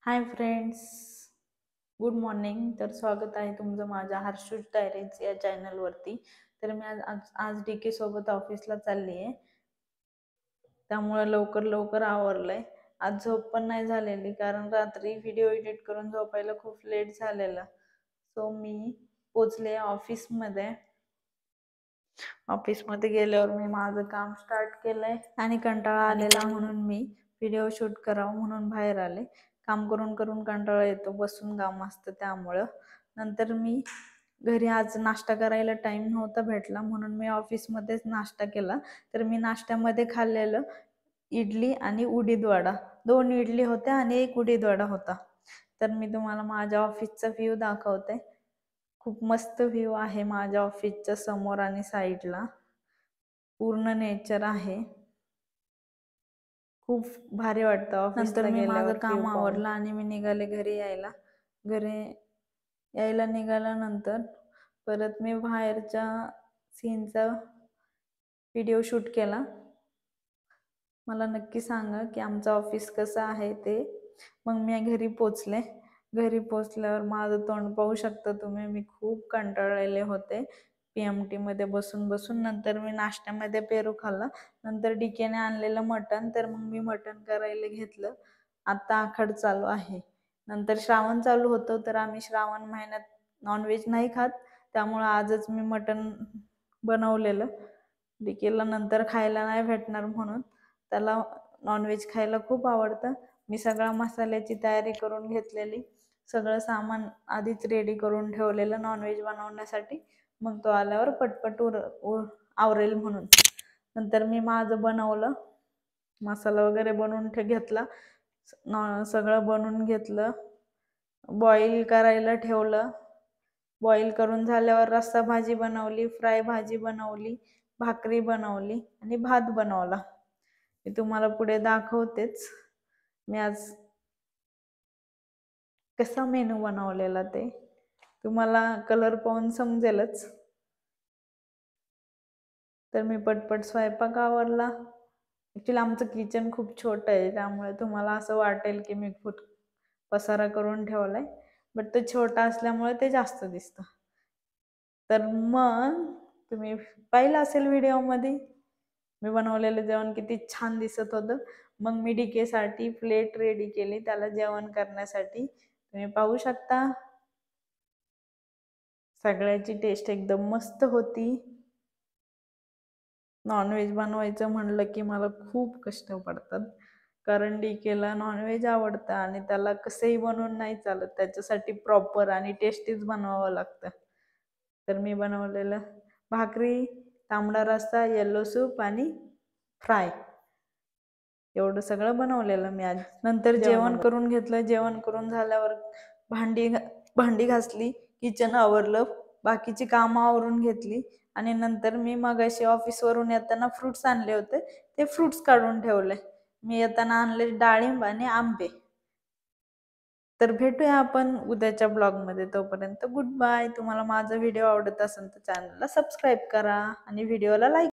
Hi friends, good morning. तर स्वागत आहे तुमचं माझ्या हर्षूज डायरीज या चॅनलवरती. तर मी आज आज आज डी के सोबत ऑफिसला चालली आहे, त्यामुळे लवकर लवकर आवरलंय. आज झोप पण नाही झालेली कारण रात्री व्हिडिओ एडिट करून झोपायला खूप लेट झालेला. सो मी पोचले ऑफिसमध्ये. ऑफिसमध्ये गेल्यावर मी माझं काम स्टार्ट केलंय आणि कंटाळा आलेला म्हणून मी व्हिडिओ शूट करावं म्हणून बाहेर आले. काम करून करून कंटाळा येतो, बसून काम असतं त्यामुळं. नंतर मी घरी आज नाश्ता करायला टाइम नव्हता भेटला म्हणून मी ऑफिसमध्येच नाश्ता केला. तर मी नाश्त्यामध्ये खाल्लेलं इडली आणि उडीद वडा. 2 इडली होत्या आणि 1 उडीद वडा होता. तर मी तुम्हाला माझ्या ऑफिसचा व्ह्यू दाखवते. खूप मस्त व्ह्यू आहे माझ्या ऑफिसच्या समोर आणि साईडला. पूर्ण नेचर आहे. खूप भारी वाटतं ऑफिसला गेल्यावर. नंतर मी माझं काम आवरलं आणि मी निघाले घरी यायला. घरी यायला निघाल्यानंतर परत मी बाहेरच्या सीनचा व्हिडिओ शूट केला. मला नक्की सांगा की आमचं ऑफिस कसं आहे ते. मग मी घरी पोचले. घरी पोचल्यावर माझं तोंड पाहू शकता तुम्ही. मी खूप कंटाळलेले होते PMT मध्ये बसून बसून. नंतर मी नाश्त्यामध्ये पेरू खाल्ला. नंतर डीकेने आणलेलं मटण, तर मग मी मटण करायला घेतलं. आता आखाड चालू आहे. नंतर श्रावण चालू होतं, तर आम्ही श्रावण महिन्यात नॉनव्हेज नाही खात, त्यामुळं आजच मी मटण बनवलेलं. डीकेला नंतर खायला नाही भेटणार म्हणून. त्याला नॉनव्हेज खायला खूप आवडतं. मी सगळ्या मसाल्याची तयारी करून घेतलेली, सगळं सामान आधीच रेडी करून ठेवलेलं नॉनव्हेज बनवण्यासाठी. मग तो आल्यावर पटपट आवरेल म्हणून. नंतर मी माझं बनवलं, मसाला वगैरे बनवून घेतला. सगळं बनवून घेतलं, बॉईल करायला ठेवलं. बॉईल करून झाल्यावर रस्सा भाजी बनवली, फ्राय भाजी बनवली, भाकरी बनवली आणि भात बनवला. मी तुम्हाला पुढे दाखवतेच मी आज कसा मेनू बनवलेला ते. तुम्हाला कलर पाहून समजेलच. तर मी पटपट स्वयंपाक आवरला. ॲक्च्युली आमचं किचन खूप छोटं आहे, त्यामुळे तुम्हाला असं वाटेल की मी खूप पसारा करून ठेवलाय, बट ते छोटा असल्यामुळे ते जास्त दिसतं. तर मग तुम्ही पाहिलं असेल व्हिडिओमध्ये मी बनवलेलं जेवण किती छान दिसत होतं. मग मी डीकेसाठी प्लेट रेडी केली त्याला जेवण करण्यासाठी. तुम्ही पाहू शकता. सगळ्याची टेस्ट एकदम मस्त होती. नॉनव्हेज बनवायचं म्हणलं की मला खूप कष्ट पडतात, कारण डीकेला नॉनव्हेज आवडतं आणि त्याला कसंही बनवून नाही चालत. त्याच्यासाठी प्रॉपर आणि टेस्टीच बनवावं लागतं. तर मी बनवलेलं भाकरी, तांबडा रस्सा, येलो सूप आणि फ्राय, एवढं सगळं बनवलेलं मी आज. नंतर जेवण करून घेतलं. जेवण करून झाल्यावर भांडी घासली, किचन आवरलं, बाकीची कामं आवरून घेतली आणि नंतर मी मगाशी ऑफिसवरून येताना फ्रुट्स आणले होते, ते फ्रुट्स काढून ठेवले. मी येताना आणले डाळिंब आणि आंबे. तर भेटूया आपण उद्याच्या ब्लॉगमध्ये. तोपर्यंत गुड बाय. तुम्हाला माझा व्हिडिओ आवडत असेल तर चॅनलला सबस्क्राईब करा आणि व्हिडिओला लाईक